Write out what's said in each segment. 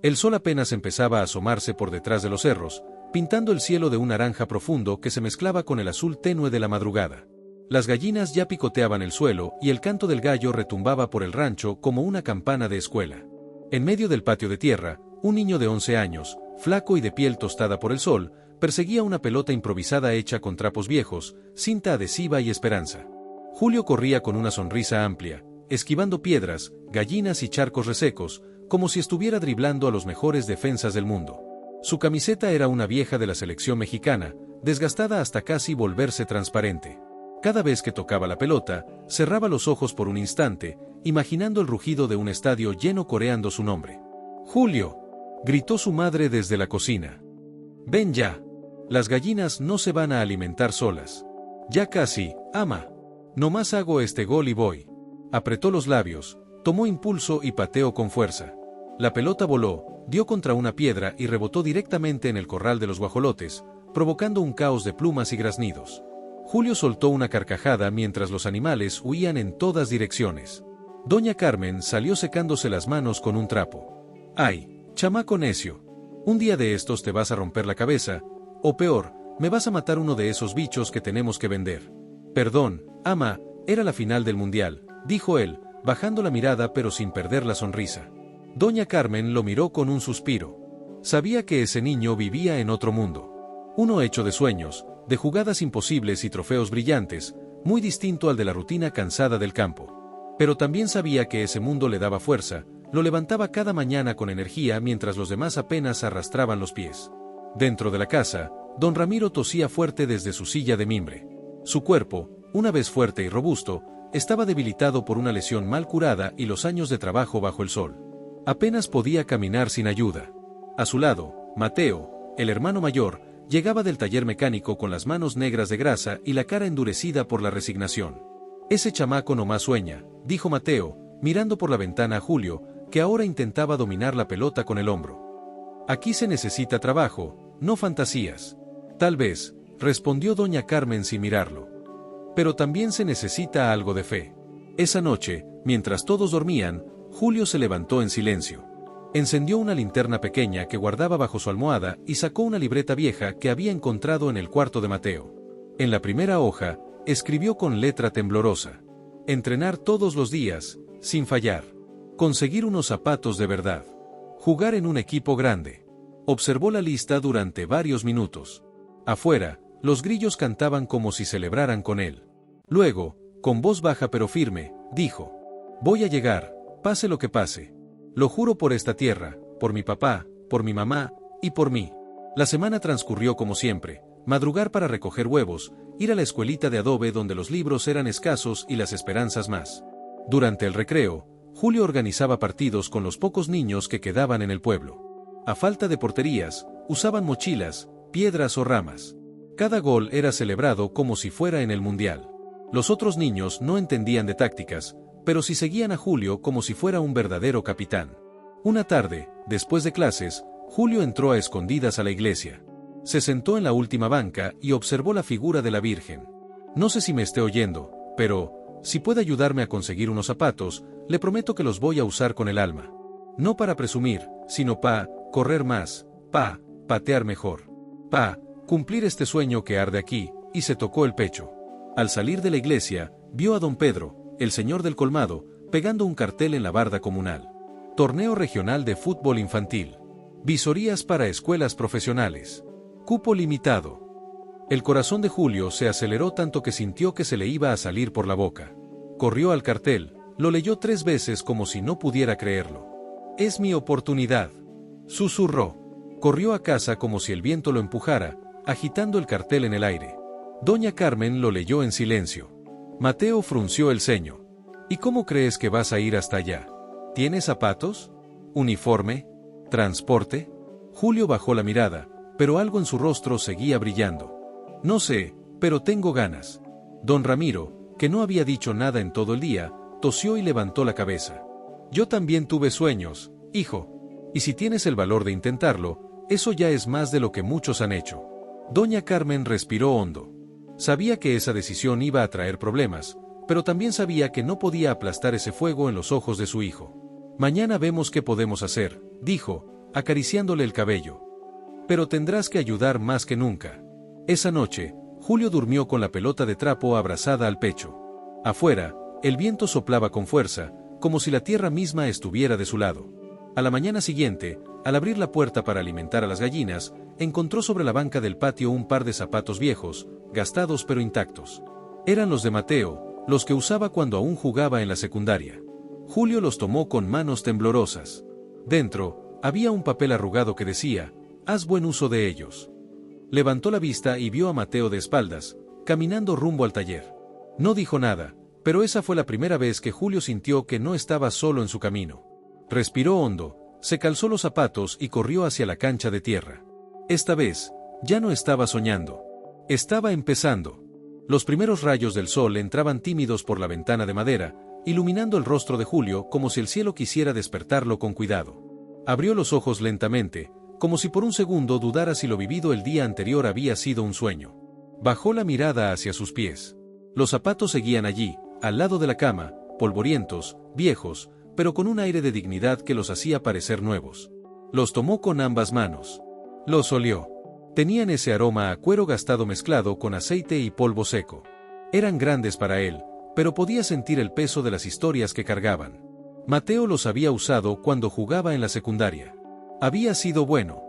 El sol apenas empezaba a asomarse por detrás de los cerros, pintando el cielo de un naranja profundo que se mezclaba con el azul tenue de la madrugada. Las gallinas ya picoteaban el suelo y el canto del gallo retumbaba por el rancho como una campana de escuela. En medio del patio de tierra, un niño de 11 años, flaco y de piel tostada por el sol, perseguía una pelota improvisada hecha con trapos viejos, cinta adhesiva y esperanza. Julio corría con una sonrisa amplia, esquivando piedras, gallinas y charcos resecos, como si estuviera driblando a los mejores defensas del mundo. Su camiseta era una vieja de la selección mexicana, desgastada hasta casi volverse transparente. Cada vez que tocaba la pelota, cerraba los ojos por un instante, imaginando el rugido de un estadio lleno coreando su nombre. «¡Julio!», gritó su madre desde la cocina. «¡Ven ya! Las gallinas no se van a alimentar solas». «Ya casi, ama. Nomás hago este gol y voy». Apretó los labios, tomó impulso y pateó con fuerza. La pelota voló, dio contra una piedra y rebotó directamente en el corral de los guajolotes, provocando un caos de plumas y graznidos. Julio soltó una carcajada mientras los animales huían en todas direcciones. Doña Carmen salió secándose las manos con un trapo. «Ay, chamaco necio. Un día de estos te vas a romper la cabeza, o peor, me vas a matar uno de esos bichos que tenemos que vender». «Perdón, ama, era la final del mundial», dijo él, bajando la mirada pero sin perder la sonrisa. Doña Carmen lo miró con un suspiro. Sabía que ese niño vivía en otro mundo. Uno hecho de sueños, de jugadas imposibles y trofeos brillantes, muy distinto al de la rutina cansada del campo. Pero también sabía que ese mundo le daba fuerza, lo levantaba cada mañana con energía mientras los demás apenas arrastraban los pies. Dentro de la casa, don Ramiro tosía fuerte desde su silla de mimbre. Su cuerpo, una vez fuerte y robusto, estaba debilitado por una lesión mal curada y los años de trabajo bajo el sol. Apenas podía caminar sin ayuda. A su lado, Mateo, el hermano mayor, llegaba del taller mecánico con las manos negras de grasa y la cara endurecida por la resignación. «Ese chamaco nomás sueña», dijo Mateo, mirando por la ventana a Julio, que ahora intentaba dominar la pelota con el hombro. «Aquí se necesita trabajo, no fantasías». «Tal vez», respondió doña Carmen sin mirarlo. «Pero también se necesita algo de fe». Esa noche, mientras todos dormían, Julio se levantó en silencio. Encendió una linterna pequeña que guardaba bajo su almohada y sacó una libreta vieja que había encontrado en el cuarto de Mateo. En la primera hoja, escribió con letra temblorosa: «Entrenar todos los días, sin fallar. Conseguir unos zapatos de verdad. Jugar en un equipo grande». Observó la lista durante varios minutos. Afuera, los grillos cantaban como si celebraran con él. Luego, con voz baja pero firme, dijo: «Voy a llegar, pase lo que pase. Lo juro por esta tierra, por mi papá, por mi mamá, y por mí». La semana transcurrió como siempre: madrugar para recoger huevos, ir a la escuelita de adobe donde los libros eran escasos y las esperanzas más. Durante el recreo, Julio organizaba partidos con los pocos niños que quedaban en el pueblo. A falta de porterías, usaban mochilas, piedras o ramas. Cada gol era celebrado como si fuera en el mundial. Los otros niños no entendían de tácticas, pero sí seguían a Julio como si fuera un verdadero capitán. Una tarde, después de clases, Julio entró a escondidas a la iglesia. Se sentó en la última banca y observó la figura de la Virgen. «No sé si me esté oyendo, pero, si puede ayudarme a conseguir unos zapatos, le prometo que los voy a usar con el alma. No para presumir, sino para correr más, para patear mejor, para cumplir este sueño que arde aquí», y se tocó el pecho. Al salir de la iglesia, vio a don Pedro, el señor del colmado, pegando un cartel en la barda comunal: «Torneo regional de fútbol infantil. Visorías para escuelas profesionales. Cupo limitado». El corazón de Julio se aceleró tanto que sintió que se le iba a salir por la boca. Corrió al cartel, lo leyó 3 veces como si no pudiera creerlo. «Es mi oportunidad», susurró. Corrió a casa como si el viento lo empujara, agitando el cartel en el aire. Doña Carmen lo leyó en silencio. Mateo frunció el ceño. «¿Y cómo crees que vas a ir hasta allá? ¿Tienes zapatos? ¿Uniforme? ¿Transporte?» Julio bajó la mirada, pero algo en su rostro seguía brillando. «No sé, pero tengo ganas». Don Ramiro, que no había dicho nada en todo el día, tosió y levantó la cabeza. «Yo también tuve sueños, hijo. Y si tienes el valor de intentarlo, eso ya es más de lo que muchos han hecho». Doña Carmen respiró hondo. Sabía que esa decisión iba a traer problemas, pero también sabía que no podía aplastar ese fuego en los ojos de su hijo. «Mañana vemos qué podemos hacer», dijo, acariciándole el cabello. Pero tendrás que ayudar más que nunca. Esa noche, Julio durmió con la pelota de trapo abrazada al pecho. Afuera, el viento soplaba con fuerza, como si la tierra misma estuviera de su lado. A la mañana siguiente, al abrir la puerta para alimentar a las gallinas, encontró sobre la banca del patio un par de zapatos viejos, gastados pero intactos. Eran los de Mateo, los que usaba cuando aún jugaba en la secundaria. Julio los tomó con manos temblorosas. Dentro, había un papel arrugado que decía: «Haz buen uso de ellos». Levantó la vista y vio a Mateo de espaldas, caminando rumbo al taller. No dijo nada, pero esa fue la primera vez que Julio sintió que no estaba solo en su camino. Respiró hondo, se calzó los zapatos y corrió hacia la cancha de tierra. Esta vez, ya no estaba soñando. Estaba empezando. Los primeros rayos del sol entraban tímidos por la ventana de madera, iluminando el rostro de Julio como si el cielo quisiera despertarlo con cuidado. Abrió los ojos lentamente, como si por un segundo dudara si lo vivido el día anterior había sido un sueño. Bajó la mirada hacia sus pies. Los zapatos seguían allí, al lado de la cama, polvorientos, viejos, pero con un aire de dignidad que los hacía parecer nuevos. Los tomó con ambas manos. Los olió. Tenían ese aroma a cuero gastado mezclado con aceite y polvo seco. Eran grandes para él, pero podía sentir el peso de las historias que cargaban. Mateo los había usado cuando jugaba en la secundaria. Había sido bueno.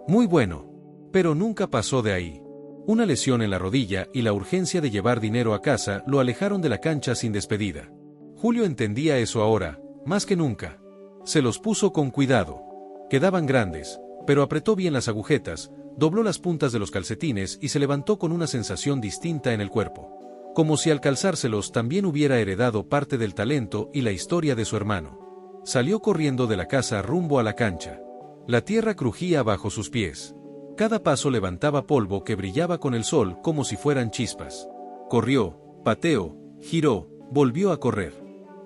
Muy bueno. Pero nunca pasó de ahí. Una lesión en la rodilla y la urgencia de llevar dinero a casa lo alejaron de la cancha sin despedida. Julio entendía eso ahora, más que nunca. Se los puso con cuidado. Quedaban grandes, pero apretó bien las agujetas, dobló las puntas de los calcetines y se levantó con una sensación distinta en el cuerpo. Como si al calzárselos también hubiera heredado parte del talento y la historia de su hermano. Salió corriendo de la casa rumbo a la cancha. La tierra crujía bajo sus pies. Cada paso levantaba polvo que brillaba con el sol como si fueran chispas. Corrió, pateó, giró, volvió a correr.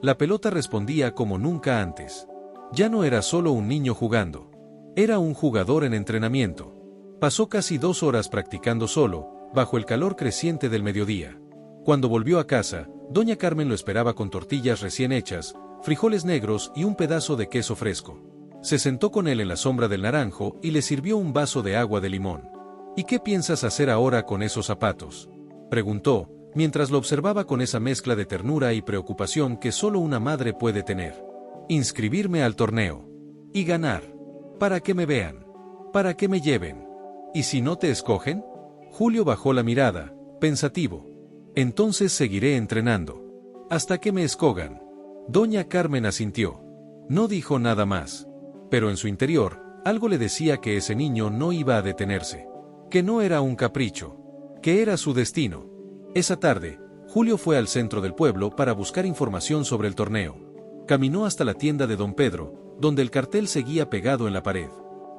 La pelota respondía como nunca antes. Ya no era solo un niño jugando. Era un jugador en entrenamiento. Pasó casi 2 horas practicando solo, bajo el calor creciente del mediodía. Cuando volvió a casa, doña Carmen lo esperaba con tortillas recién hechas, frijoles negros y un pedazo de queso fresco. Se sentó con él en la sombra del naranjo y le sirvió un vaso de agua de limón. «¿Y qué piensas hacer ahora con esos zapatos?», preguntó, mientras lo observaba con esa mezcla de ternura y preocupación que solo una madre puede tener. «Inscribirme al torneo. Y ganar. Para que me vean. Para que me lleven. ¿Y si no te escogen?». Julio bajó la mirada, pensativo. «Entonces seguiré entrenando. Hasta que me escogan». Doña Carmen asintió. No dijo nada más. Pero en su interior, algo le decía que ese niño no iba a detenerse. Que no era un capricho. Que era su destino. Esa tarde, Julio fue al centro del pueblo para buscar información sobre el torneo. Caminó hasta la tienda de don Pedro, donde el cartel seguía pegado en la pared.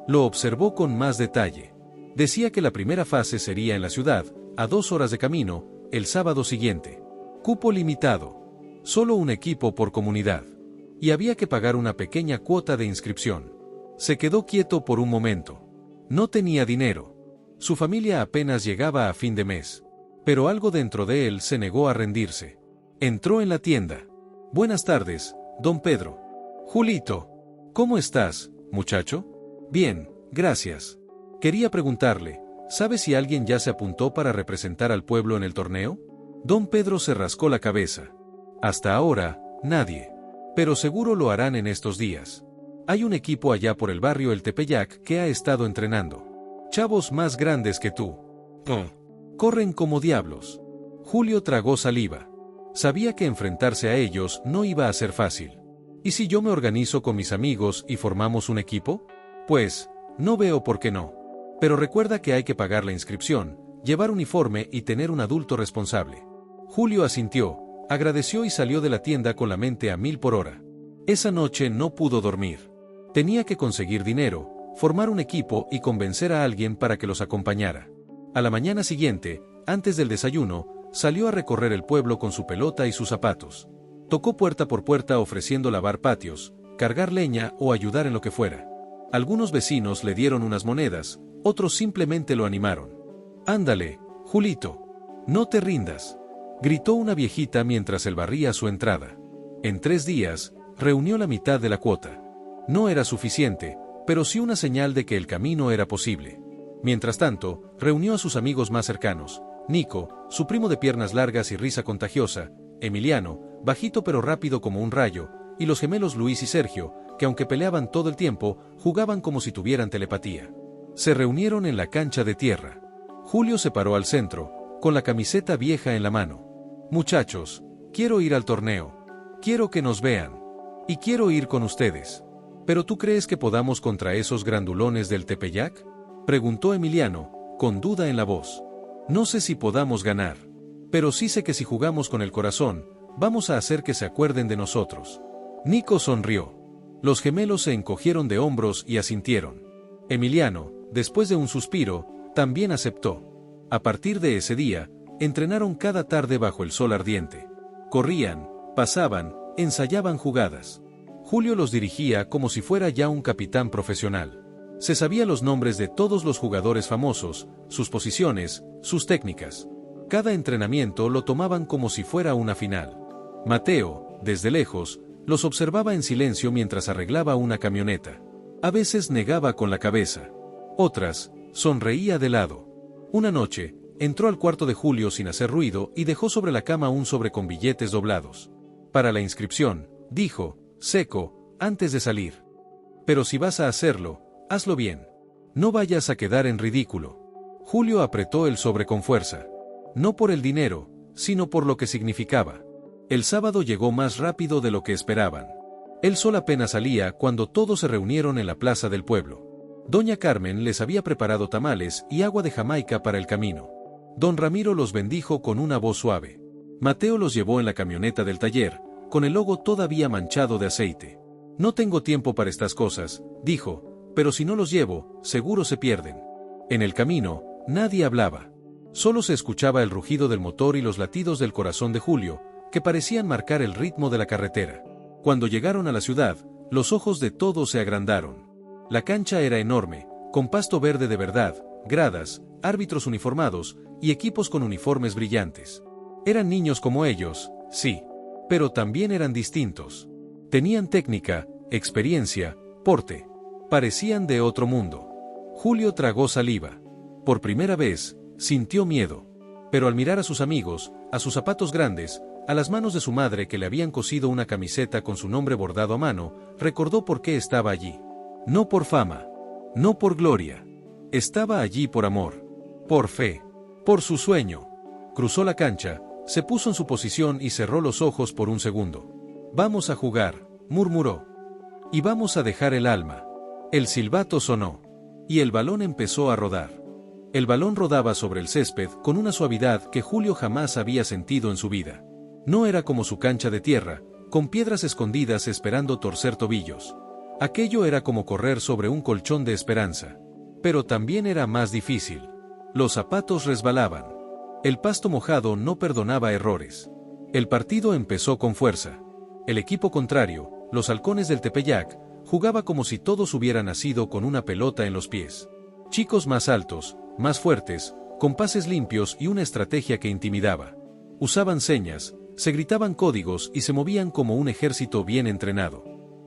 Lo observó con más detalle. Decía que la primera fase sería en la ciudad, a 2 horas de camino, el sábado siguiente. Cupo limitado. Solo un equipo por comunidad. Y había que pagar una pequeña cuota de inscripción. Se quedó quieto por un momento. No tenía dinero. Su familia apenas llegaba a fin de mes. Pero algo dentro de él se negó a rendirse. Entró en la tienda. «Buenas tardes, don Pedro». «Julito. ¿Cómo estás, muchacho?». «Bien, gracias. Quería preguntarle, ¿sabe si alguien ya se apuntó para representar al pueblo en el torneo?». Don Pedro se rascó la cabeza. «Hasta ahora, nadie. Pero seguro lo harán en estos días. Hay un equipo allá por el barrio El Tepeyac que ha estado entrenando. Chavos más grandes que tú. Corren como diablos». Julio tragó saliva. Sabía que enfrentarse a ellos no iba a ser fácil. ¿Y si yo me organizo con mis amigos y formamos un equipo? Pues, no veo por qué no. Pero recuerda que hay que pagar la inscripción, llevar uniforme y tener un adulto responsable. Julio asintió. Agradeció y salió de la tienda con la mente a 1000 por hora. Esa noche no pudo dormir. Tenía que conseguir dinero, formar un equipo y convencer a alguien para que los acompañara. A la mañana siguiente, antes del desayuno, salió a recorrer el pueblo con su pelota y sus zapatos. Tocó puerta por puerta ofreciendo lavar patios, cargar leña o ayudar en lo que fuera. Algunos vecinos le dieron unas monedas, otros simplemente lo animaron. «Ándale, Julito. No te rindas», gritó una viejita mientras él barría su entrada. En 3 días, reunió la mitad de la cuota. No era suficiente, pero sí una señal de que el camino era posible. Mientras tanto, reunió a sus amigos más cercanos: Nico, su primo de piernas largas y risa contagiosa; Emiliano, bajito pero rápido como un rayo; y los gemelos Luis y Sergio, que aunque peleaban todo el tiempo, jugaban como si tuvieran telepatía. Se reunieron en la cancha de tierra. Julio se paró al centro, con la camiseta vieja en la mano. «Muchachos, quiero ir al torneo. Quiero que nos vean. Y quiero ir con ustedes». «¿Pero tú crees que podamos contra esos grandulones del Tepeyac?», preguntó Emiliano, con duda en la voz. «No sé si podamos ganar. Pero sí sé que si jugamos con el corazón, vamos a hacer que se acuerden de nosotros». Nico sonrió. Los gemelos se encogieron de hombros y asintieron. Emiliano, después de un suspiro, también aceptó. A partir de ese día, entrenaron cada tarde bajo el sol ardiente. Corrían, pasaban, ensayaban jugadas. Julio los dirigía como si fuera ya un capitán profesional. Se sabía los nombres de todos los jugadores famosos, sus posiciones, sus técnicas. Cada entrenamiento lo tomaban como si fuera una final. Mateo, desde lejos, los observaba en silencio mientras arreglaba una camioneta. A veces negaba con la cabeza. Otras, sonreía de lado. Una noche, entró al cuarto de Julio sin hacer ruido y dejó sobre la cama un sobre con billetes doblados. «Para la inscripción», dijo, seco, antes de salir. «Pero si vas a hacerlo, hazlo bien. No vayas a quedar en ridículo». Julio apretó el sobre con fuerza. No por el dinero, sino por lo que significaba. El sábado llegó más rápido de lo que esperaban. El sol apenas salía cuando todos se reunieron en la plaza del pueblo. Doña Carmen les había preparado tamales y agua de Jamaica para el camino. Don Ramiro los bendijo con una voz suave. Mateo los llevó en la camioneta del taller, con el logo todavía manchado de aceite. «No tengo tiempo para estas cosas», dijo, «pero si no los llevo, seguro se pierden». En el camino, nadie hablaba. Solo se escuchaba el rugido del motor y los latidos del corazón de Julio, que parecían marcar el ritmo de la carretera. Cuando llegaron a la ciudad, los ojos de todos se agrandaron. La cancha era enorme, con pasto verde de verdad, gradas, árbitros uniformados, y equipos con uniformes brillantes. Eran niños como ellos, sí, pero también eran distintos. Tenían técnica, experiencia, porte. Parecían de otro mundo. Julio tragó saliva. Por primera vez, sintió miedo. Pero al mirar a sus amigos, a sus zapatos grandes, a las manos de su madre que le habían cosido una camiseta con su nombre bordado a mano, recordó por qué estaba allí. No por fama, no por gloria. Estaba allí por amor, por fe, por su sueño. Cruzó la cancha, se puso en su posición y cerró los ojos por un segundo. «Vamos a jugar», murmuró. «Y vamos a dejar el alma». El silbato sonó. Y el balón empezó a rodar. El balón rodaba sobre el césped con una suavidad que Julio jamás había sentido en su vida. No era como su cancha de tierra, con piedras escondidas esperando torcer tobillos. Aquello era como correr sobre un colchón de esperanza. Pero también era más difícil. Los zapatos resbalaban. El pasto mojado no perdonaba errores. El partido empezó con fuerza. El equipo contrario, los halcones del Tepeyac, jugaba como si todos hubieran nacido con una pelota en los pies. Chicos más altos, más fuertes, con pases limpios y una estrategia que intimidaba. Usaban señas, se gritaban códigos y se movían como un ejército bien entrenado.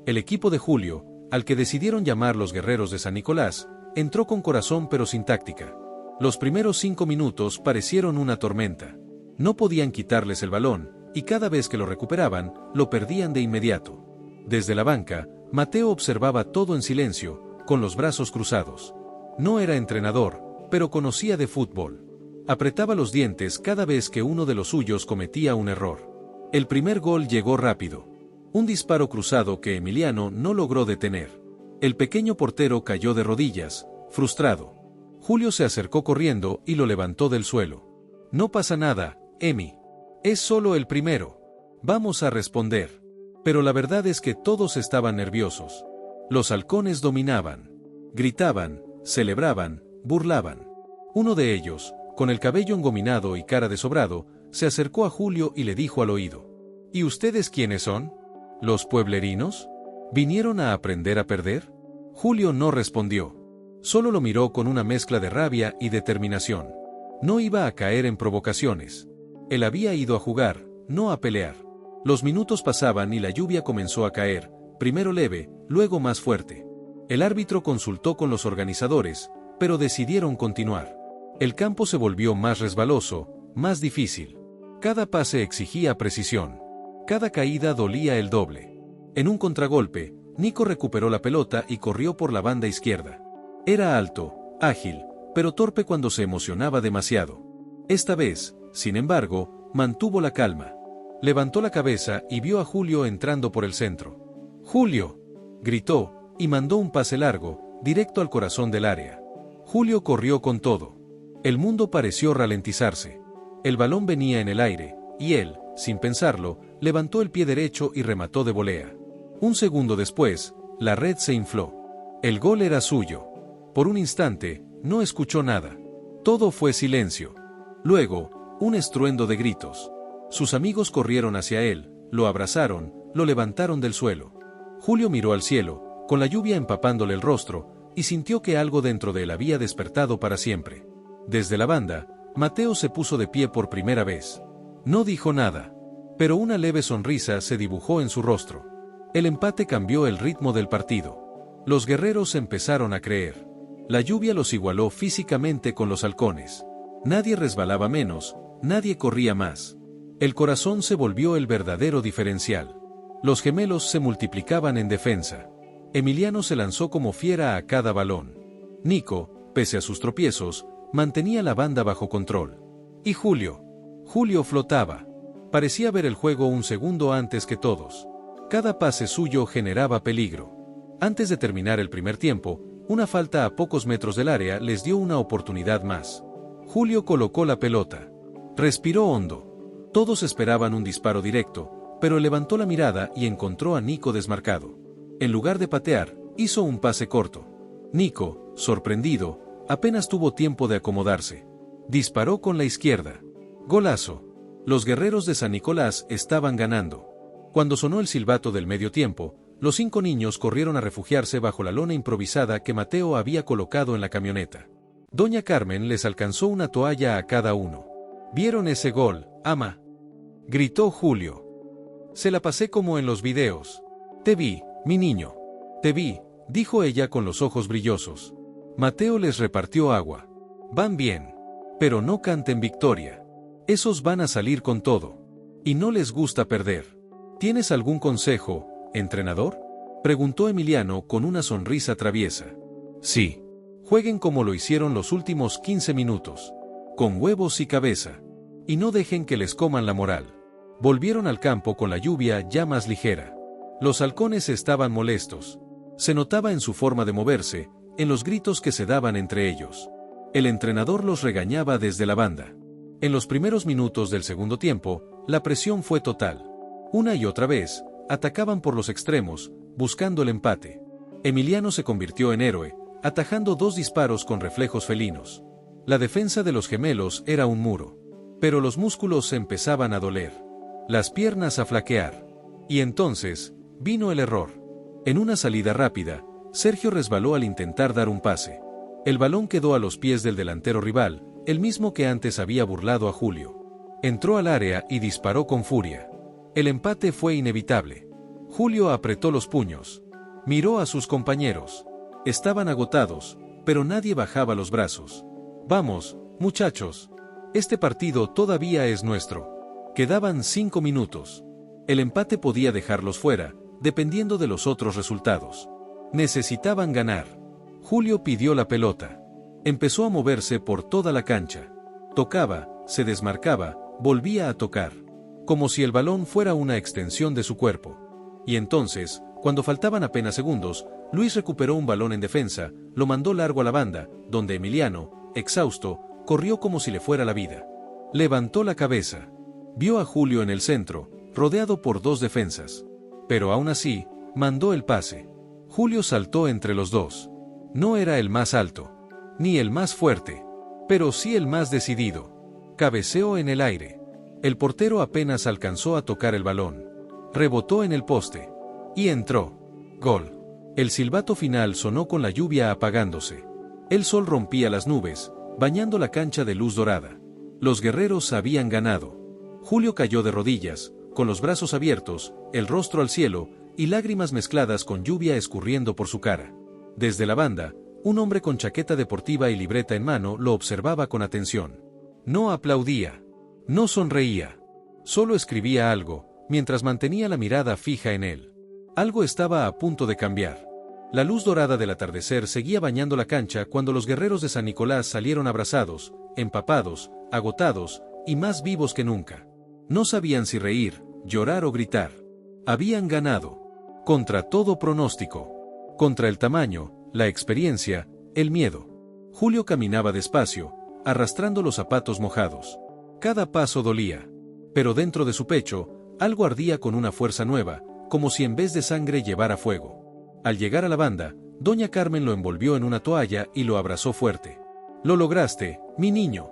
El equipo de Julio, al que decidieron llamar los guerreros de San Nicolás, entró con corazón pero sin táctica. Los primeros 5 minutos parecieron una tormenta. No podían quitarles el balón, y cada vez que lo recuperaban, lo perdían de inmediato. Desde la banca, Mateo observaba todo en silencio, con los brazos cruzados. No era entrenador, pero conocía de fútbol. Apretaba los dientes cada vez que uno de los suyos cometía un error. El primer gol llegó rápido. Un disparo cruzado que Emiliano no logró detener. El pequeño portero cayó de rodillas, frustrado. Julio se acercó corriendo y lo levantó del suelo. «No pasa nada, Emi. Es solo el primero. Vamos a responder». Pero la verdad es que todos estaban nerviosos. Los halcones dominaban. Gritaban, celebraban, burlaban. Uno de ellos, con el cabello engominado y cara de sobrado, se acercó a Julio y le dijo al oído: «¿Y ustedes quiénes son? ¿Los pueblerinos? ¿Vinieron a aprender a perder?». Julio no respondió. Solo lo miró con una mezcla de rabia y determinación. No iba a caer en provocaciones. Él había ido a jugar, no a pelear. Los minutos pasaban y la lluvia comenzó a caer, primero leve, luego más fuerte. El árbitro consultó con los organizadores, pero decidieron continuar. El campo se volvió más resbaloso, más difícil. Cada pase exigía precisión. Cada caída dolía el doble. En un contragolpe, Nico recuperó la pelota y corrió por la banda izquierda. Era alto, ágil, pero torpe cuando se emocionaba demasiado. Esta vez, sin embargo, mantuvo la calma. Levantó la cabeza y vio a Julio entrando por el centro. ¡Julio!, gritó, y mandó un pase largo, directo al corazón del área. Julio corrió con todo. El mundo pareció ralentizarse. El balón venía en el aire, y él, sin pensarlo, levantó el pie derecho y remató de volea. Un segundo después, la red se infló. El gol era suyo. Por un instante, no escuchó nada. Todo fue silencio. Luego, un estruendo de gritos. Sus amigos corrieron hacia él, lo abrazaron, lo levantaron del suelo. Julio miró al cielo, con la lluvia empapándole el rostro, y sintió que algo dentro de él había despertado para siempre. Desde la banda, Mateo se puso de pie por primera vez. No dijo nada, pero una leve sonrisa se dibujó en su rostro. El empate cambió el ritmo del partido. Los guerreros empezaron a creer. La lluvia los igualó físicamente con los halcones. Nadie resbalaba menos, nadie corría más. El corazón se volvió el verdadero diferencial. Los gemelos se multiplicaban en defensa. Emiliano se lanzó como fiera a cada balón. Nico, pese a sus tropiezos, mantenía la banda bajo control. Y Julio flotaba. Parecía ver el juego un segundo antes que todos. Cada pase suyo generaba peligro. Antes de terminar el primer tiempo, una falta a pocos metros del área les dio una oportunidad más. Julio colocó la pelota. Respiró hondo. Todos esperaban un disparo directo, pero levantó la mirada y encontró a Nico desmarcado. En lugar de patear, hizo un pase corto. Nico, sorprendido, apenas tuvo tiempo de acomodarse. Disparó con la izquierda. ¡Golazo! Los guerreros de San Nicolás estaban ganando. Cuando sonó el silbato del medio tiempo, los 5 niños corrieron a refugiarse bajo la lona improvisada que Mateo había colocado en la camioneta. Doña Carmen les alcanzó una toalla a cada uno. ¿Vieron ese gol, ama?, gritó Julio. Se la pasé como en los videos. Te vi, mi niño. Te vi, dijo ella con los ojos brillosos. Mateo les repartió agua. Van bien. Pero no canten victoria. Esos van a salir con todo. Y no les gusta perder. ¿Tienes algún consejo, entrenador?, preguntó Emiliano con una sonrisa traviesa. Sí. Jueguen como lo hicieron los últimos 15 minutos. Con huevos y cabeza. Y no dejen que les coman la moral. Volvieron al campo con la lluvia ya más ligera. Los halcones estaban molestos. Se notaba en su forma de moverse, en los gritos que se daban entre ellos. El entrenador los regañaba desde la banda. En los primeros minutos del segundo tiempo, la presión fue total. Una y otra vez, atacaban por los extremos, buscando el empate. Emiliano se convirtió en héroe, atajando 2 disparos con reflejos felinos. La defensa de los gemelos era un muro. Pero los músculos se empezaban a doler. Las piernas a flaquear. Y entonces, vino el error. En una salida rápida, Sergio resbaló al intentar dar un pase. El balón quedó a los pies del delantero rival, el mismo que antes había burlado a Julio. Entró al área y disparó con furia. El empate fue inevitable. Julio apretó los puños. Miró a sus compañeros. Estaban agotados, pero nadie bajaba los brazos. Vamos, muchachos. Este partido todavía es nuestro. Quedaban 5 minutos. El empate podía dejarlos fuera, dependiendo de los otros resultados. Necesitaban ganar. Julio pidió la pelota. Empezó a moverse por toda la cancha. Tocaba, se desmarcaba, volvía a tocar. Como si el balón fuera una extensión de su cuerpo. Y entonces, cuando faltaban apenas segundos, Luis recuperó un balón en defensa, lo mandó largo a la banda, donde Emiliano, exhausto, corrió como si le fuera la vida. Levantó la cabeza. Vio a Julio en el centro, rodeado por 2 defensas. Pero aún así, mandó el pase. Julio saltó entre los 2. No era el más alto, ni el más fuerte, pero sí el más decidido. Cabeceó en el aire. El portero apenas alcanzó a tocar el balón. Rebotó en el poste. Y entró. Gol. El silbato final sonó con la lluvia apagándose. El sol rompía las nubes, bañando la cancha de luz dorada. Los guerreros habían ganado. Julio cayó de rodillas, con los brazos abiertos, el rostro al cielo, y lágrimas mezcladas con lluvia escurriendo por su cara. Desde la banda, un hombre con chaqueta deportiva y libreta en mano lo observaba con atención. No aplaudía. No sonreía. Solo escribía algo, mientras mantenía la mirada fija en él. Algo estaba a punto de cambiar. La luz dorada del atardecer seguía bañando la cancha cuando los guerreros de San Nicolás salieron abrazados, empapados, agotados, y más vivos que nunca. No sabían si reír, llorar o gritar. Habían ganado. Contra todo pronóstico. Contra el tamaño, la experiencia, el miedo. Julio caminaba despacio, arrastrando los zapatos mojados. Cada paso dolía. Pero dentro de su pecho, algo ardía con una fuerza nueva, como si en vez de sangre llevara fuego. Al llegar a la banda, doña Carmen lo envolvió en una toalla y lo abrazó fuerte. «Lo lograste, mi niño.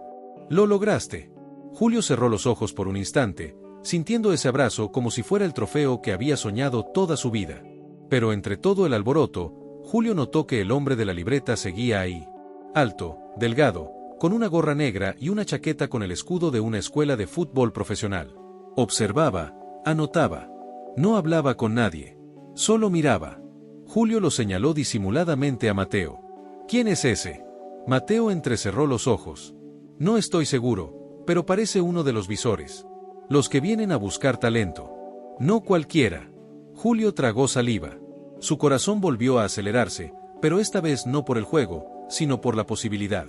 Lo lograste». Julio cerró los ojos por un instante, sintiendo ese abrazo como si fuera el trofeo que había soñado toda su vida. Pero entre todo el alboroto, Julio notó que el hombre de la libreta seguía ahí. Alto, delgado, con una gorra negra y una chaqueta con el escudo de una escuela de fútbol profesional. Observaba, anotaba. No hablaba con nadie. Solo miraba. Julio lo señaló disimuladamente a Mateo. «¿Quién es ese?» Mateo entrecerró los ojos. «No estoy seguro, pero parece uno de los visores. Los que vienen a buscar talento. No cualquiera». Julio tragó saliva. Su corazón volvió a acelerarse, pero esta vez no por el juego, sino por la posibilidad.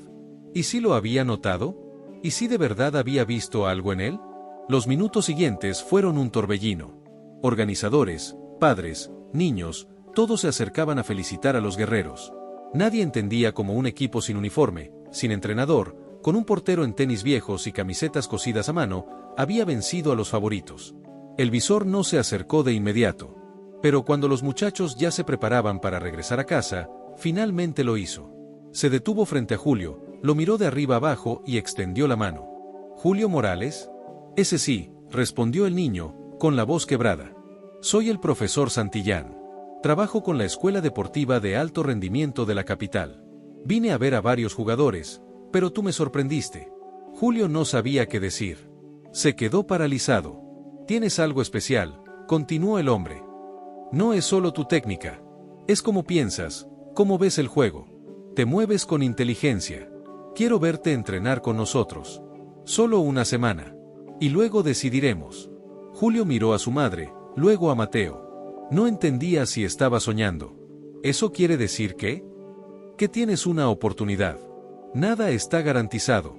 ¿Y si lo había notado? ¿Y si de verdad había visto algo en él? Los minutos siguientes fueron un torbellino. Organizadores, padres, niños, todos se acercaban a felicitar a los guerreros. Nadie entendía cómo un equipo sin uniforme, sin entrenador, con un portero en tenis viejos y camisetas cosidas a mano, había vencido a los favoritos. El visor no se acercó de inmediato. Pero cuando los muchachos ya se preparaban para regresar a casa, finalmente lo hizo. Se detuvo frente a Julio, lo miró de arriba abajo y extendió la mano. «¿Julio Morales?» «Ese sí», respondió el niño, con la voz quebrada. «Soy el profesor Santillán. Trabajo con la escuela deportiva de alto rendimiento de la capital. Vine a ver a varios jugadores, pero tú me sorprendiste». Julio no sabía qué decir. Se quedó paralizado. «Tienes algo especial», continuó el hombre. «No es solo tu técnica. Es cómo piensas, cómo ves el juego. Te mueves con inteligencia. Quiero verte entrenar con nosotros. Solo una semana. Y luego decidiremos». Julio miró a su madre, luego a Mateo. No entendía si estaba soñando. ¿Eso quiere decir qué? Que tienes una oportunidad. Nada está garantizado.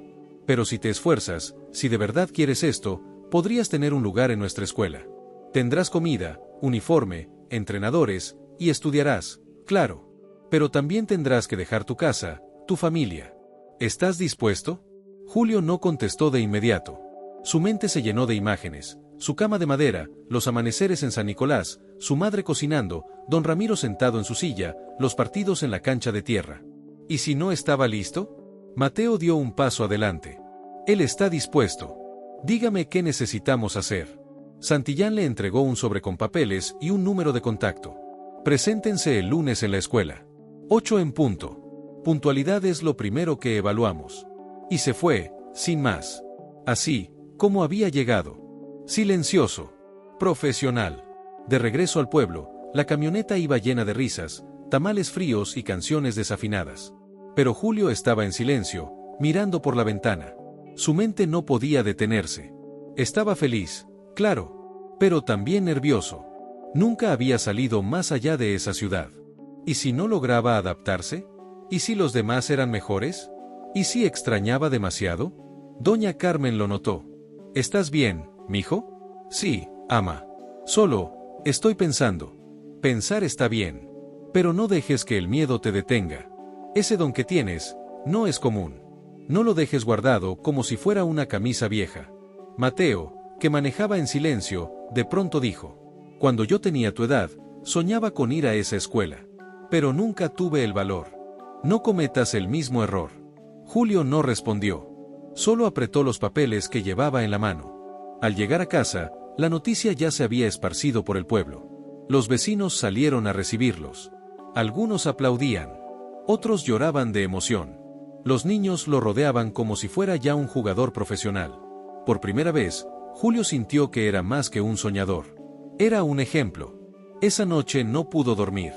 Pero si te esfuerzas, si de verdad quieres esto, podrías tener un lugar en nuestra escuela. Tendrás comida, uniforme, entrenadores, y estudiarás, claro. Pero también tendrás que dejar tu casa, tu familia. ¿Estás dispuesto? Julio no contestó de inmediato. Su mente se llenó de imágenes. Su cama de madera, los amaneceres en San Nicolás, su madre cocinando, don Ramiro sentado en su silla, los partidos en la cancha de tierra. ¿Y si no estaba listo? Mateo dio un paso adelante. Él está dispuesto. Dígame qué necesitamos hacer. Santillán le entregó un sobre con papeles y un número de contacto. Preséntense el lunes en la escuela. 8 en punto. Puntualidad es lo primero que evaluamos. Y se fue, sin más. Así, como había llegado. Silencioso. Profesional. De regreso al pueblo, la camioneta iba llena de risas, tamales fríos y canciones desafinadas. Pero Julio estaba en silencio, mirando por la ventana. Su mente no podía detenerse. Estaba feliz, claro, pero también nervioso. Nunca había salido más allá de esa ciudad. ¿Y si no lograba adaptarse? ¿Y si los demás eran mejores? ¿Y si extrañaba demasiado? Doña Carmen lo notó. ¿Estás bien, mijo? Sí, ama. Solo, estoy pensando. Pensar está bien. Pero no dejes que el miedo te detenga. Ese don que tienes, no es común. No lo dejes guardado como si fuera una camisa vieja. Mateo, que manejaba en silencio, de pronto dijo: «Cuando yo tenía tu edad, soñaba con ir a esa escuela. Pero nunca tuve el valor. No cometas el mismo error». Julio no respondió. Solo apretó los papeles que llevaba en la mano. Al llegar a casa, la noticia ya se había esparcido por el pueblo. Los vecinos salieron a recibirlos. Algunos aplaudían. Otros lloraban de emoción. Los niños lo rodeaban como si fuera ya un jugador profesional. Por primera vez, Julio sintió que era más que un soñador. Era un ejemplo. Esa noche no pudo dormir.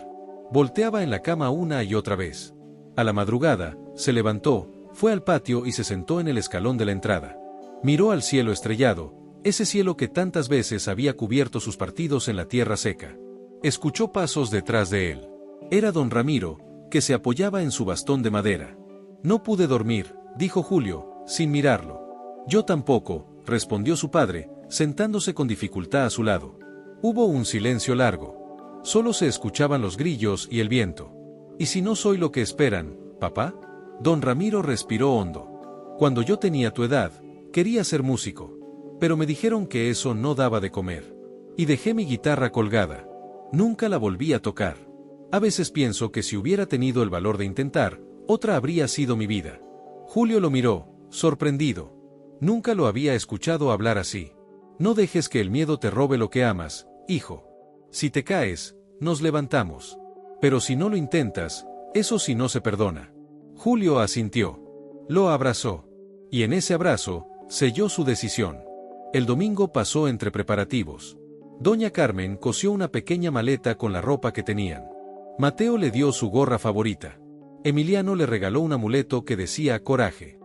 Volteaba en la cama una y otra vez. A la madrugada, se levantó, fue al patio y se sentó en el escalón de la entrada. Miró al cielo estrellado, ese cielo que tantas veces había cubierto sus partidos en la tierra seca. Escuchó pasos detrás de él. Era don Ramiro, que se apoyaba en su bastón de madera. No pude dormir, dijo Julio, sin mirarlo. Yo tampoco, respondió su padre, sentándose con dificultad a su lado. Hubo un silencio largo. Solo se escuchaban los grillos y el viento. ¿Y si no soy lo que esperan, papá? Don Ramiro respiró hondo. Cuando yo tenía tu edad, quería ser músico. Pero me dijeron que eso no daba de comer. Y dejé mi guitarra colgada. Nunca la volví a tocar. A veces pienso que si hubiera tenido el valor de intentar, otra habría sido mi vida. Julio lo miró, sorprendido. Nunca lo había escuchado hablar así. No dejes que el miedo te robe lo que amas, hijo. Si te caes, nos levantamos. Pero si no lo intentas, eso sí no se perdona. Julio asintió. Lo abrazó. Y en ese abrazo, selló su decisión. El domingo pasó entre preparativos. Doña Carmen cosió una pequeña maleta con la ropa que tenían. Mateo le dio su gorra favorita. Emiliano le regaló un amuleto que decía coraje.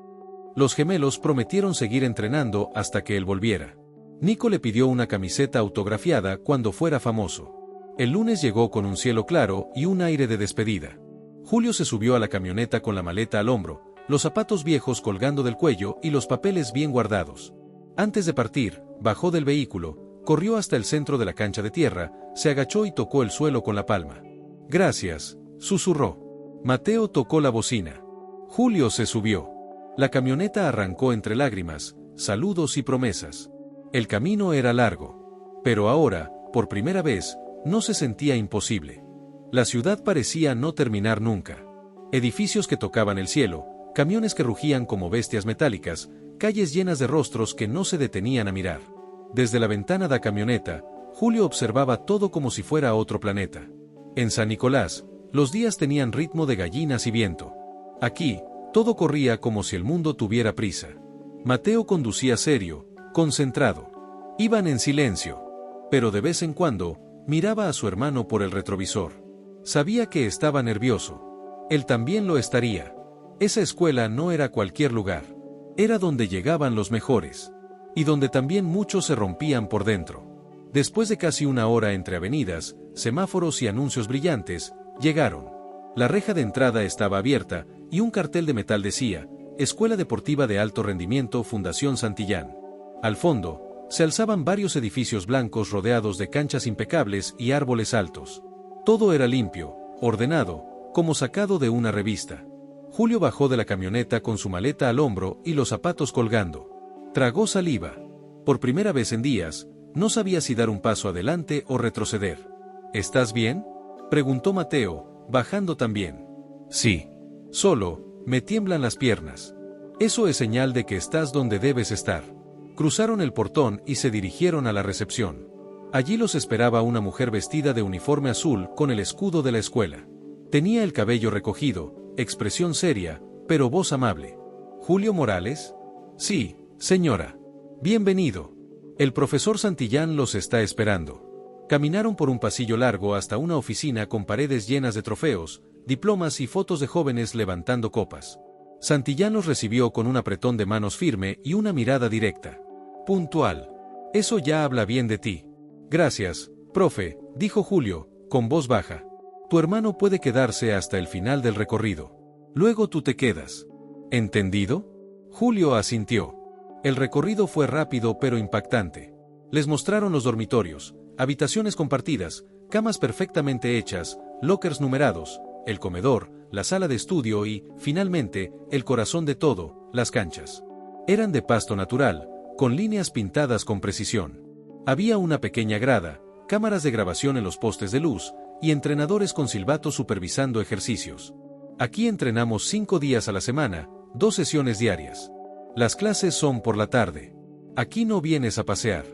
Los gemelos prometieron seguir entrenando hasta que él volviera. Nico le pidió una camiseta autografiada cuando fuera famoso. El lunes llegó con un cielo claro y un aire de despedida. Julio se subió a la camioneta con la maleta al hombro, los zapatos viejos colgando del cuello y los papeles bien guardados. Antes de partir, bajó del vehículo, corrió hasta el centro de la cancha de tierra, se agachó y tocó el suelo con la palma. «Gracias», susurró. Mateo tocó la bocina. Julio se subió. La camioneta arrancó entre lágrimas, saludos y promesas. El camino era largo. Pero ahora, por primera vez, no se sentía imposible. La ciudad parecía no terminar nunca. Edificios que tocaban el cielo, camiones que rugían como bestias metálicas, calles llenas de rostros que no se detenían a mirar. Desde la ventana de la camioneta, Julio observaba todo como si fuera otro planeta. En San Nicolás, los días tenían ritmo de gallinas y viento. Aquí, todo corría como si el mundo tuviera prisa. Mateo conducía serio, concentrado. Iban en silencio. Pero de vez en cuando, miraba a su hermano por el retrovisor. Sabía que estaba nervioso. Él también lo estaría. Esa escuela no era cualquier lugar. Era donde llegaban los mejores. Y donde también muchos se rompían por dentro. Después de casi una hora entre avenidas, semáforos y anuncios brillantes, llegaron. La reja de entrada estaba abierta, y un cartel de metal decía, Escuela Deportiva de Alto Rendimiento Fundación Santillán. Al fondo, se alzaban varios edificios blancos rodeados de canchas impecables y árboles altos. Todo era limpio, ordenado, como sacado de una revista. Julio bajó de la camioneta con su maleta al hombro y los zapatos colgando. Tragó saliva. Por primera vez en días, no sabía si dar un paso adelante o retroceder. ¿Estás bien?, preguntó Mateo, bajando también. Sí. Solo, me tiemblan las piernas. Eso es señal de que estás donde debes estar. Cruzaron el portón y se dirigieron a la recepción. Allí los esperaba una mujer vestida de uniforme azul con el escudo de la escuela. Tenía el cabello recogido, expresión seria, pero voz amable. ¿Julio Morales? Sí, señora. Bienvenido. El profesor Santillán los está esperando. Caminaron por un pasillo largo hasta una oficina con paredes llenas de trofeos, diplomas y fotos de jóvenes levantando copas. Santillán los recibió con un apretón de manos firme y una mirada directa. Puntual. Eso ya habla bien de ti. Gracias, profe, dijo Julio, con voz baja. Tu hermano puede quedarse hasta el final del recorrido. Luego tú te quedas. ¿Entendido? Julio asintió. El recorrido fue rápido pero impactante. Les mostraron los dormitorios, habitaciones compartidas, camas perfectamente hechas, lockers numerados, el comedor, la sala de estudio y, finalmente, el corazón de todo, las canchas. Eran de pasto natural, con líneas pintadas con precisión. Había una pequeña grada, cámaras de grabación en los postes de luz, y entrenadores con silbatos supervisando ejercicios. Aquí entrenamos 5 días a la semana, 2 sesiones diarias. Las clases son por la tarde. Aquí no vienes a pasear.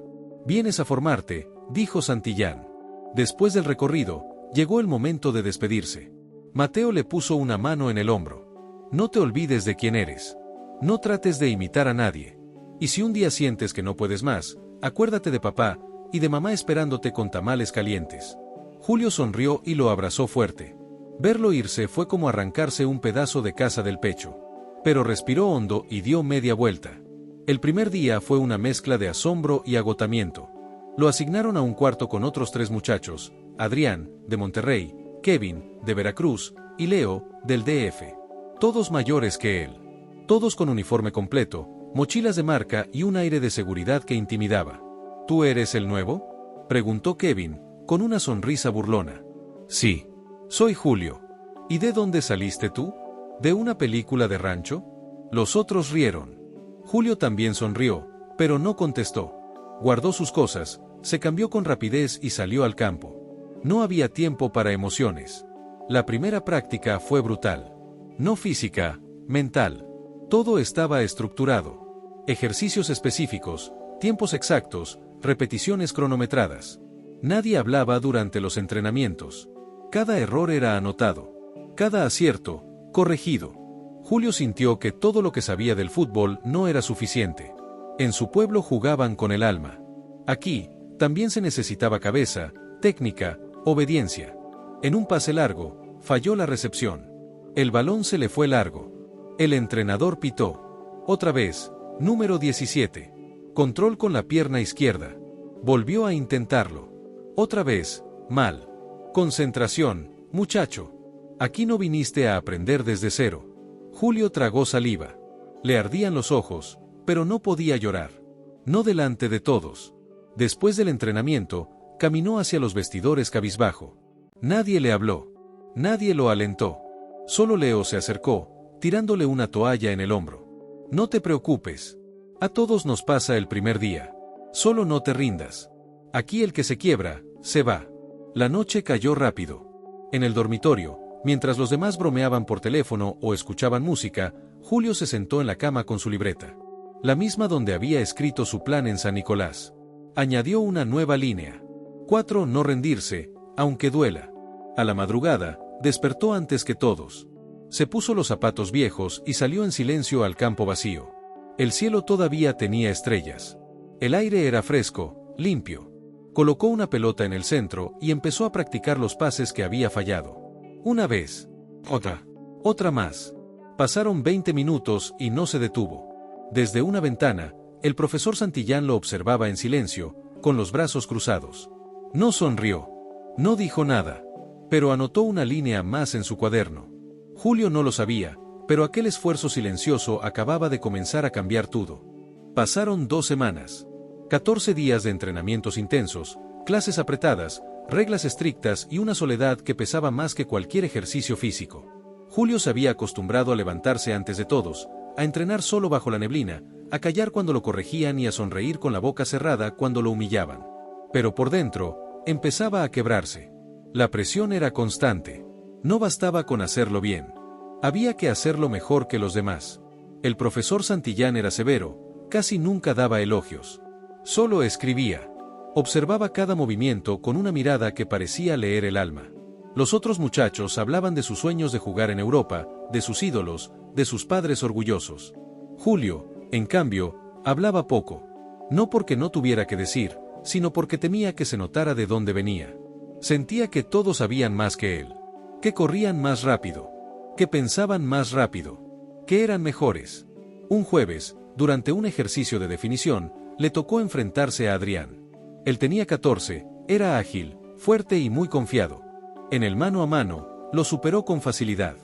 Vienes a formarte, dijo Santillán. Después del recorrido, llegó el momento de despedirse. Mateo le puso una mano en el hombro. No te olvides de quién eres. No trates de imitar a nadie. Y si un día sientes que no puedes más, acuérdate de papá y de mamá esperándote con tamales calientes. Julio sonrió y lo abrazó fuerte. Verlo irse fue como arrancarse un pedazo de casa del pecho. Pero respiró hondo y dio media vuelta. El primer día fue una mezcla de asombro y agotamiento. Lo asignaron a un cuarto con otros 3 muchachos, Adrián, de Monterrey, Kevin, de Veracruz, y Leo, del DF. Todos mayores que él. Todos con uniforme completo, mochilas de marca y un aire de seguridad que intimidaba. ¿Tú eres el nuevo?, preguntó Kevin, con una sonrisa burlona. Sí. Soy Julio. ¿Y de dónde saliste tú? ¿De una película de rancho? Los otros rieron. Julio también sonrió, pero no contestó. Guardó sus cosas, se cambió con rapidez y salió al campo. No había tiempo para emociones. La primera práctica fue brutal. No física, mental. Todo estaba estructurado. Ejercicios específicos, tiempos exactos, repeticiones cronometradas. Nadie hablaba durante los entrenamientos. Cada error era anotado. Cada acierto, corregido. Julio sintió que todo lo que sabía del fútbol no era suficiente. En su pueblo jugaban con el alma. Aquí, también se necesitaba cabeza, técnica, obediencia. En un pase largo, falló la recepción. El balón se le fue largo. El entrenador pitó. Otra vez, número 17. Control con la pierna izquierda. Volvió a intentarlo. Otra vez, mal. Concentración, muchacho. Aquí no viniste a aprender desde cero. Julio tragó saliva. Le ardían los ojos, pero no podía llorar. No delante de todos. Después del entrenamiento, caminó hacia los vestidores cabizbajo. Nadie le habló. Nadie lo alentó. Solo Leo se acercó, tirándole una toalla en el hombro. No te preocupes. A todos nos pasa el primer día. Solo no te rindas. Aquí el que se quiebra, se va. La noche cayó rápido. En el dormitorio, mientras los demás bromeaban por teléfono o escuchaban música, Julio se sentó en la cama con su libreta. La misma donde había escrito su plan en San Nicolás. Añadió una nueva línea. 4. No rendirse, aunque duela. A la madrugada, despertó antes que todos. Se puso los zapatos viejos y salió en silencio al campo vacío. El cielo todavía tenía estrellas. El aire era fresco, limpio. Colocó una pelota en el centro y empezó a practicar los pases que había fallado. Una vez. Otra más. Pasaron 20 minutos y no se detuvo. Desde una ventana, el profesor Santillán lo observaba en silencio, con los brazos cruzados. No sonrió. No dijo nada. Pero anotó una línea más en su cuaderno. Julio no lo sabía, pero aquel esfuerzo silencioso acababa de comenzar a cambiar todo. Pasaron 2 semanas. 14 días de entrenamientos intensos, clases apretadas, reglas estrictas y una soledad que pesaba más que cualquier ejercicio físico. Julio se había acostumbrado a levantarse antes de todos, a entrenar solo bajo la neblina, a callar cuando lo corregían y a sonreír con la boca cerrada cuando lo humillaban. Pero por dentro, empezaba a quebrarse. La presión era constante. No bastaba con hacerlo bien. Había que hacerlo mejor que los demás. El profesor Santillán era severo, casi nunca daba elogios. Solo escribía. Observaba cada movimiento con una mirada que parecía leer el alma. Los otros muchachos hablaban de sus sueños de jugar en Europa, de sus ídolos, de sus padres orgullosos. Julio, en cambio, hablaba poco. No porque no tuviera que decir, sino porque temía que se notara de dónde venía. Sentía que todos sabían más que él. Que corrían más rápido. Que pensaban más rápido. Que eran mejores. Un jueves, durante un ejercicio de definición, le tocó enfrentarse a Adrián. Él tenía 14, era ágil, fuerte y muy confiado. En el mano a mano, lo superó con facilidad.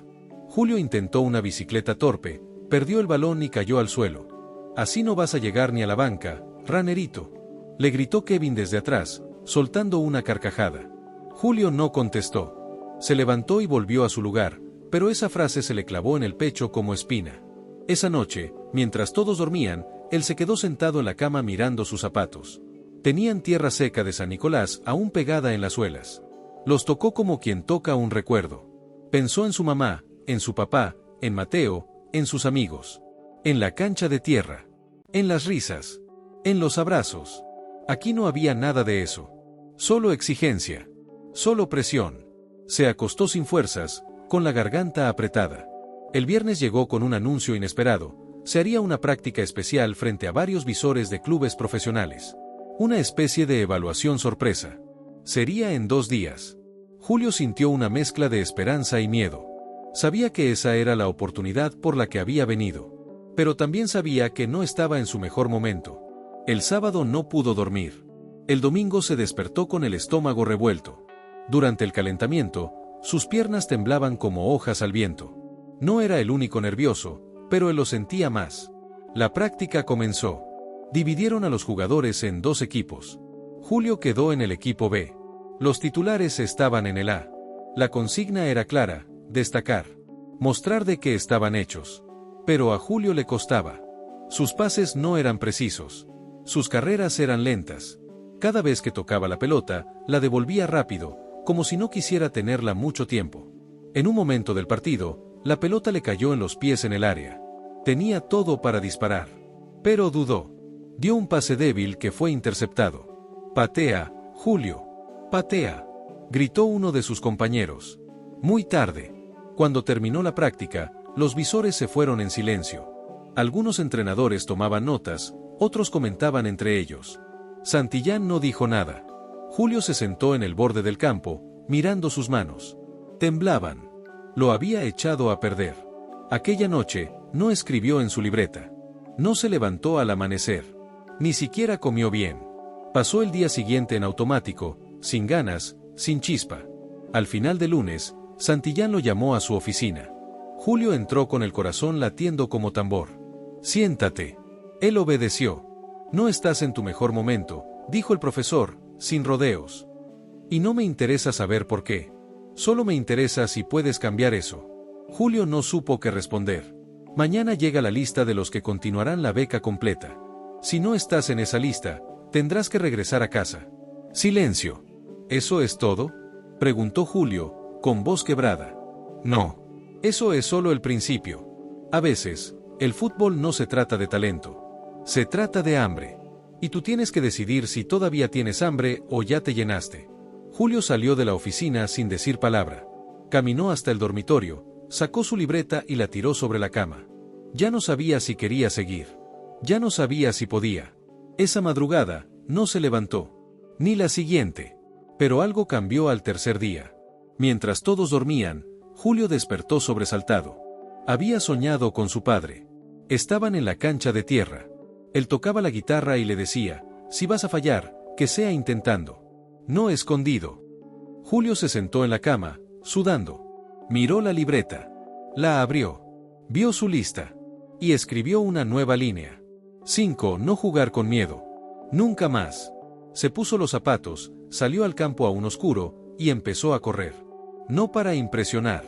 Julio intentó una bicicleta torpe, perdió el balón y cayó al suelo. Así no vas a llegar ni a la banca, ranerito. Le gritó Kevin desde atrás, soltando una carcajada. Julio no contestó. Se levantó y volvió a su lugar, pero esa frase se le clavó en el pecho como espina. Esa noche, mientras todos dormían, él se quedó sentado en la cama mirando sus zapatos. Tenían tierra seca de San Nicolás aún pegada en las suelas. Los tocó como quien toca un recuerdo. Pensó en su mamá, en su papá, en Mateo, en sus amigos. En la cancha de tierra. En las risas. En los abrazos. Aquí no había nada de eso. Solo exigencia. Solo presión. Se acostó sin fuerzas, con la garganta apretada. El viernes llegó con un anuncio inesperado. Se haría una práctica especial frente a varios visores de clubes profesionales. Una especie de evaluación sorpresa. Sería en 2 días. Julio sintió una mezcla de esperanza y miedo. Sabía que esa era la oportunidad por la que había venido. Pero también sabía que no estaba en su mejor momento. El sábado no pudo dormir. El domingo se despertó con el estómago revuelto. Durante el calentamiento, sus piernas temblaban como hojas al viento. No era el único nervioso, pero él lo sentía más. La práctica comenzó. Dividieron a los jugadores en 2 equipos. Julio quedó en el equipo B. Los titulares estaban en el A. La consigna era clara: destacar, mostrar de qué estaban hechos. Pero a Julio le costaba. Sus pases no eran precisos. Sus carreras eran lentas. Cada vez que tocaba la pelota, la devolvía rápido, como si no quisiera tenerla mucho tiempo. En un momento del partido, la pelota le cayó en los pies en el área. Tenía todo para disparar. Pero dudó. Dio un pase débil que fue interceptado. «Patea, Julio. Patea», gritó uno de sus compañeros. Muy tarde. Cuando terminó la práctica, los visores se fueron en silencio. Algunos entrenadores tomaban notas, otros comentaban entre ellos. Santillán no dijo nada. Julio se sentó en el borde del campo, mirando sus manos. Temblaban. Lo había echado a perder. Aquella noche, no escribió en su libreta. No se levantó al amanecer. Ni siquiera comió bien. Pasó el día siguiente en automático, sin ganas, sin chispa. Al final del lunes, Santillán lo llamó a su oficina. Julio entró con el corazón latiendo como tambor. «Siéntate». Él obedeció. «No estás en tu mejor momento», dijo el profesor, sin rodeos. «Y no me interesa saber por qué. Solo me interesa si puedes cambiar eso». Julio no supo qué responder. «Mañana llega la lista de los que continuarán la beca completa. Si no estás en esa lista, tendrás que regresar a casa». Silencio. «¿Eso es todo?», preguntó Julio, con voz quebrada. «No. Eso es solo el principio. A veces, el fútbol no se trata de talento. Se trata de hambre. Y tú tienes que decidir si todavía tienes hambre o ya te llenaste». Julio salió de la oficina sin decir palabra. Caminó hasta el dormitorio, sacó su libreta y la tiró sobre la cama. Ya no sabía si quería seguir. Ya no sabía si podía. Esa madrugada, no se levantó. Ni la siguiente. Pero algo cambió al tercer día. Mientras todos dormían, Julio despertó sobresaltado. Había soñado con su padre. Estaban en la cancha de tierra. Él tocaba la guitarra y le decía: «Si vas a fallar, que sea intentando. No escondido». Julio se sentó en la cama, sudando. Miró la libreta. La abrió. Vio su lista. Y escribió una nueva línea. 5. No jugar con miedo. Nunca más. Se puso los zapatos, salió al campo aún oscuro, y empezó a correr. No para impresionar.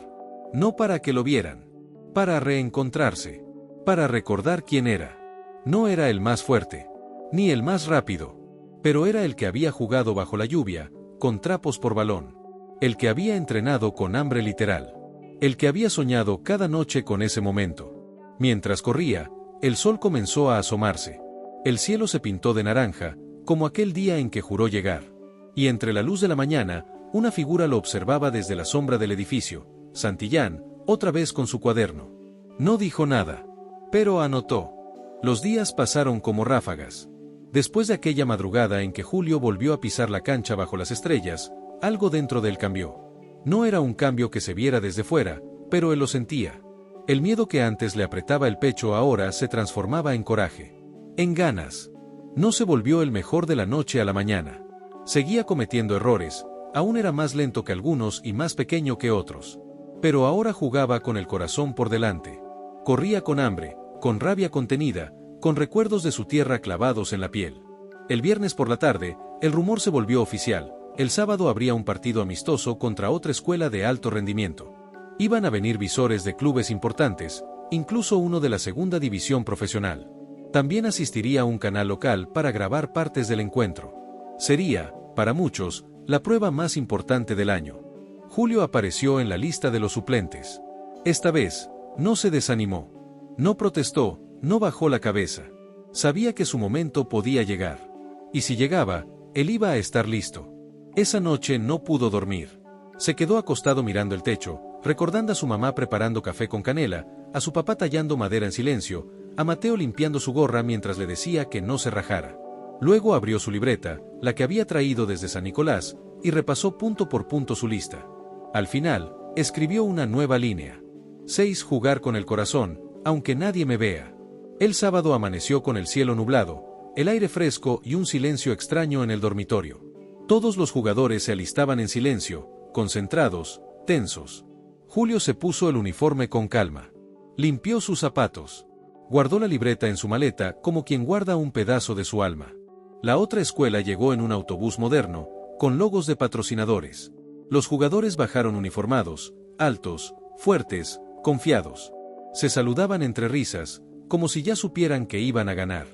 No para que lo vieran. Para reencontrarse. Para recordar quién era. No era el más fuerte. Ni el más rápido. Pero era el que había jugado bajo la lluvia, con trapos por balón. El que había entrenado con hambre literal. El que había soñado cada noche con ese momento. Mientras corría, el sol comenzó a asomarse. El cielo se pintó de naranja, como aquel día en que juró llegar. Y entre la luz de la mañana, una figura lo observaba desde la sombra del edificio. Santillán, otra vez con su cuaderno. No dijo nada. Pero anotó. Los días pasaron como ráfagas. Después de aquella madrugada en que Julio volvió a pisar la cancha bajo las estrellas, algo dentro de él cambió. No era un cambio que se viera desde fuera, pero él lo sentía. El miedo que antes le apretaba el pecho ahora se transformaba en coraje. En ganas. No se volvió el mejor de la noche a la mañana. Seguía cometiendo errores, aún era más lento que algunos y más pequeño que otros. Pero ahora jugaba con el corazón por delante. Corría con hambre, con rabia contenida, con recuerdos de su tierra clavados en la piel. El viernes por la tarde, el rumor se volvió oficial. El sábado habría un partido amistoso contra otra escuela de alto rendimiento. Iban a venir visores de clubes importantes, incluso uno de la segunda división profesional. También asistiría un canal local para grabar partes del encuentro. Sería, para muchos, la prueba más importante del año. Julio apareció en la lista de los suplentes. Esta vez, no se desanimó. No protestó, no bajó la cabeza. Sabía que su momento podía llegar. Y si llegaba, él iba a estar listo. Esa noche no pudo dormir. Se quedó acostado mirando el techo, recordando a su mamá preparando café con canela, a su papá tallando madera en silencio, a Mateo limpiando su gorra mientras le decía que no se rajara. Luego abrió su libreta, la que había traído desde San Nicolás, y repasó punto por punto su lista. Al final, escribió una nueva línea. 6. Jugar con el corazón, aunque nadie me vea. El sábado amaneció con el cielo nublado, el aire fresco y un silencio extraño en el dormitorio. Todos los jugadores se alistaban en silencio, concentrados, tensos. Julio se puso el uniforme con calma. Limpió sus zapatos. Guardó la libreta en su maleta como quien guarda un pedazo de su alma. La otra escuela llegó en un autobús moderno, con logos de patrocinadores. Los jugadores bajaron uniformados, altos, fuertes, confiados. Se saludaban entre risas, como si ya supieran que iban a ganar.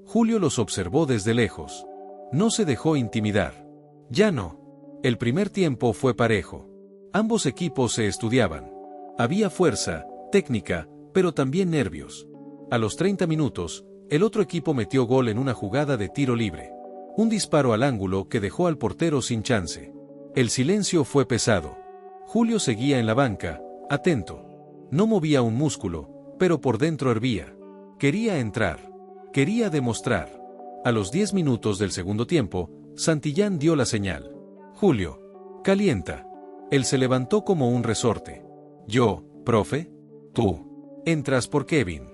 Julio los observó desde lejos. No se dejó intimidar. Ya no. El primer tiempo fue parejo. Ambos equipos se estudiaban. Había fuerza, técnica, pero también nervios. A los 30 minutos, el otro equipo metió gol en una jugada de tiro libre. Un disparo al ángulo que dejó al portero sin chance. El silencio fue pesado. Julio seguía en la banca, atento. No movía un músculo, pero por dentro hervía. Quería entrar. Quería demostrar. A los 10 minutos del segundo tiempo, Santillán dio la señal. Julio, calienta. Él se levantó como un resorte. Yo, profe. Tú. Entras por Kevin.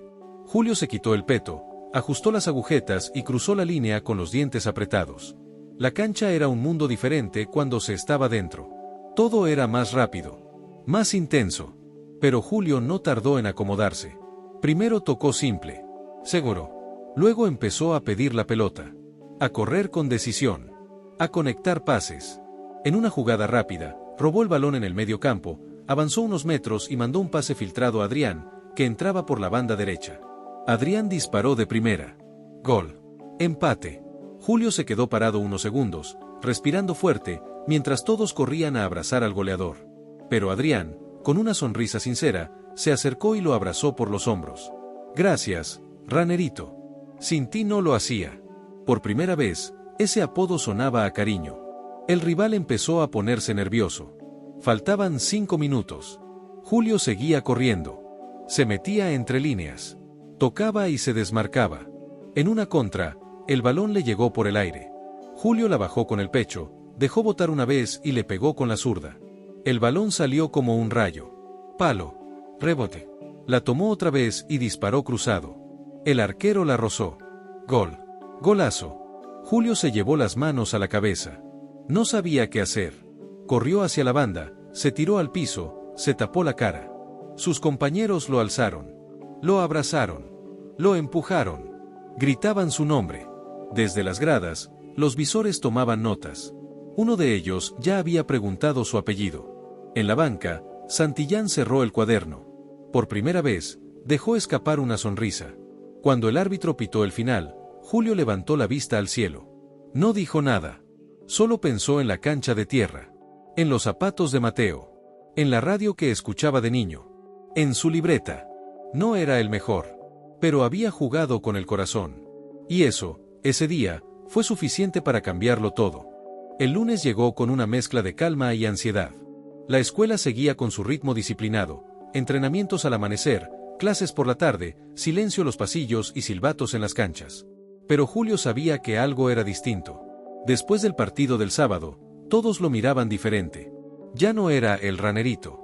Julio se quitó el peto, ajustó las agujetas y cruzó la línea con los dientes apretados. La cancha era un mundo diferente cuando se estaba dentro. Todo era más rápido, más intenso. Pero Julio no tardó en acomodarse. Primero tocó simple, seguro. Luego empezó a pedir la pelota, a correr con decisión, a conectar pases. En una jugada rápida, robó el balón en el medio campo, avanzó unos metros y mandó un pase filtrado a Adrián, que entraba por la banda derecha. Adrián disparó de primera. Gol. Empate. Julio se quedó parado unos segundos, respirando fuerte, mientras todos corrían a abrazar al goleador. Pero Adrián, con una sonrisa sincera, se acercó y lo abrazó por los hombros. Gracias, Ranerito. Sin ti no lo hacía. Por primera vez, ese apodo sonaba a cariño. El rival empezó a ponerse nervioso. Faltaban 5 minutos. Julio seguía corriendo. Se metía entre líneas. Tocaba y se desmarcaba. En una contra, el balón le llegó por el aire. Julio la bajó con el pecho, dejó botar una vez y le pegó con la zurda. El balón salió como un rayo. Palo. Rebote. La tomó otra vez y disparó cruzado. El arquero la rozó. Gol. Golazo. Julio se llevó las manos a la cabeza. No sabía qué hacer. Corrió hacia la banda, se tiró al piso, se tapó la cara. Sus compañeros lo alzaron. Lo abrazaron. Lo empujaron. Gritaban su nombre. Desde las gradas, los visores tomaban notas. Uno de ellos ya había preguntado su apellido. En la banca, Santillán cerró el cuaderno. Por primera vez, dejó escapar una sonrisa. Cuando el árbitro pitó el final, Julio levantó la vista al cielo. No dijo nada. Solo pensó en la cancha de tierra. En los zapatos de Mateo. En la radio que escuchaba de niño. En su libreta. No era el mejor. Pero había jugado con el corazón. Y eso, ese día, fue suficiente para cambiarlo todo. El lunes llegó con una mezcla de calma y ansiedad. La escuela seguía con su ritmo disciplinado, entrenamientos al amanecer, clases por la tarde, silencio en los pasillos y silbatos en las canchas. Pero Julio sabía que algo era distinto. Después del partido del sábado, todos lo miraban diferente. Ya no era el ranerito.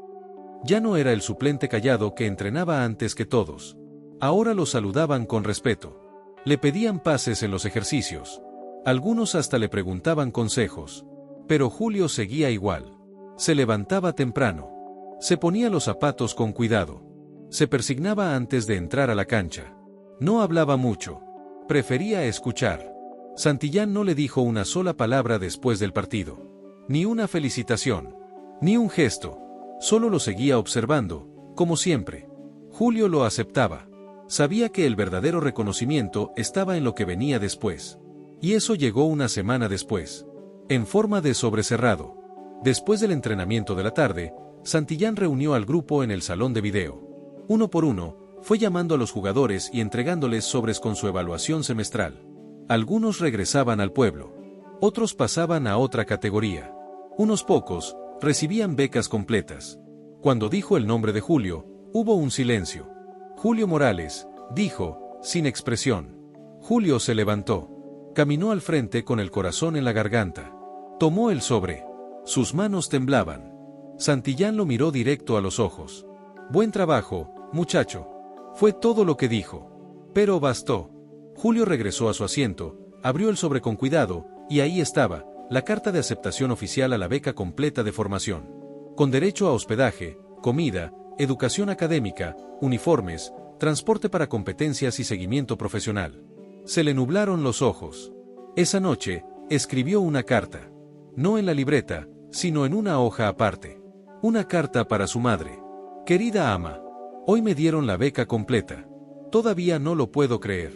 Ya no era el suplente callado que entrenaba antes que todos. Ahora lo saludaban con respeto. Le pedían pases en los ejercicios. Algunos hasta le preguntaban consejos. Pero Julio seguía igual. Se levantaba temprano. Se ponía los zapatos con cuidado. Se persignaba antes de entrar a la cancha. No hablaba mucho. Prefería escuchar. Santillán no le dijo una sola palabra después del partido. Ni una felicitación. Ni un gesto. Solo lo seguía observando, como siempre. Julio lo aceptaba. Sabía que el verdadero reconocimiento estaba en lo que venía después. Y eso llegó una semana después. En forma de sobrecerrado. Después del entrenamiento de la tarde, Santillán reunió al grupo en el salón de video. Uno por uno, fue llamando a los jugadores y entregándoles sobres con su evaluación semestral. Algunos regresaban al pueblo. Otros pasaban a otra categoría. Unos pocos recibían becas completas. Cuando dijo el nombre de Julio, hubo un silencio. Julio Morales, dijo, sin expresión. Julio se levantó. Caminó al frente con el corazón en la garganta. Tomó el sobre. Sus manos temblaban. Santillán lo miró directo a los ojos. «Buen trabajo, muchacho». Fue todo lo que dijo. Pero bastó. Julio regresó a su asiento, abrió el sobre con cuidado, y ahí estaba, la carta de aceptación oficial a la beca completa de formación. Con derecho a hospedaje, comida, educación académica, uniformes, transporte para competencias y seguimiento profesional. Se le nublaron los ojos. Esa noche, escribió una carta. No en la libreta, sino en una hoja aparte. Una carta para su madre. Querida ama, hoy me dieron la beca completa. Todavía no lo puedo creer.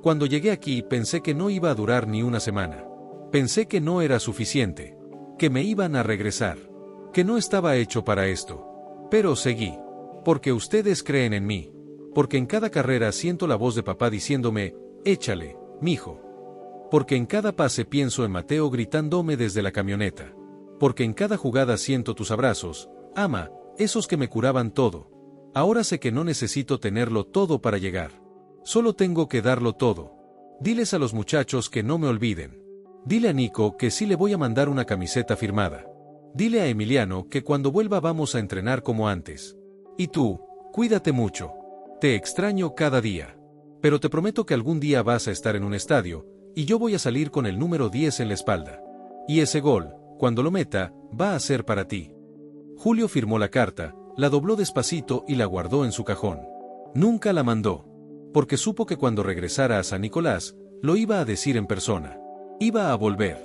Cuando llegué aquí pensé que no iba a durar ni una semana. Pensé que no era suficiente. Que me iban a regresar. Que no estaba hecho para esto. Pero seguí. Porque ustedes creen en mí. Porque en cada carrera siento la voz de papá diciéndome, échale, mijo. Porque en cada pase pienso en Mateo gritándome desde la camioneta. Porque en cada jugada siento tus abrazos, ama, esos que me curaban todo. Ahora sé que no necesito tenerlo todo para llegar. Solo tengo que darlo todo. Diles a los muchachos que no me olviden. Dile a Nico que sí le voy a mandar una camiseta firmada. Dile a Emiliano que cuando vuelva vamos a entrenar como antes. Y tú, cuídate mucho. Te extraño cada día. Pero te prometo que algún día vas a estar en un estadio, y yo voy a salir con el número 10 en la espalda. Y ese gol, cuando lo meta, va a ser para ti. Julio firmó la carta, la dobló despacito y la guardó en su cajón. Nunca la mandó. Porque supo que cuando regresara a San Nicolás, lo iba a decir en persona. Iba a volver.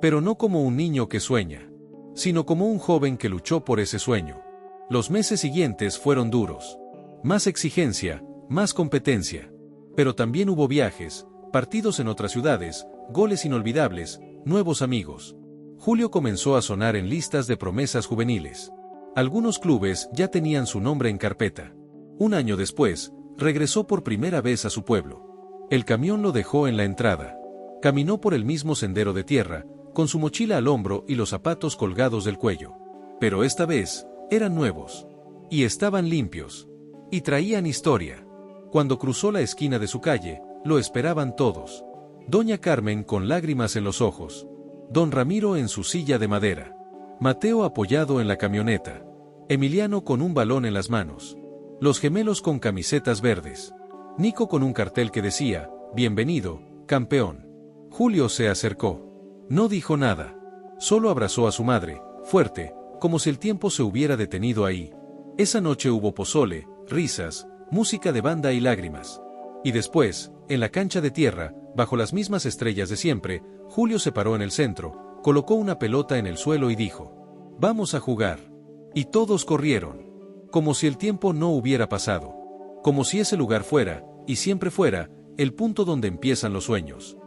Pero no como un niño que sueña, sino como un joven que luchó por ese sueño. Los meses siguientes fueron duros. Más exigencia, más competencia. Pero también hubo viajes, partidos en otras ciudades, goles inolvidables, nuevos amigos. Julio comenzó a sonar en listas de promesas juveniles. Algunos clubes ya tenían su nombre en carpeta. Un año después, regresó por primera vez a su pueblo. El camión lo dejó en la entrada. Caminó por el mismo sendero de tierra, con su mochila al hombro y los zapatos colgados del cuello. Pero esta vez, eran nuevos. Y estaban limpios. Y traían historia. Cuando cruzó la esquina de su calle, lo esperaban todos. Doña Carmen con lágrimas en los ojos. Don Ramiro en su silla de madera. Mateo apoyado en la camioneta. Emiliano con un balón en las manos. Los gemelos con camisetas verdes. Nico con un cartel que decía, bienvenido, campeón. Julio se acercó. No dijo nada. Solo abrazó a su madre, fuerte, como si el tiempo se hubiera detenido ahí. Esa noche hubo pozole, risas, música de banda y lágrimas. Y después, en la cancha de tierra, bajo las mismas estrellas de siempre, Julio se paró en el centro, colocó una pelota en el suelo y dijo, vamos a jugar. Y todos corrieron. Como si el tiempo no hubiera pasado. Como si ese lugar fuera, y siempre fuera, el punto donde empiezan los sueños.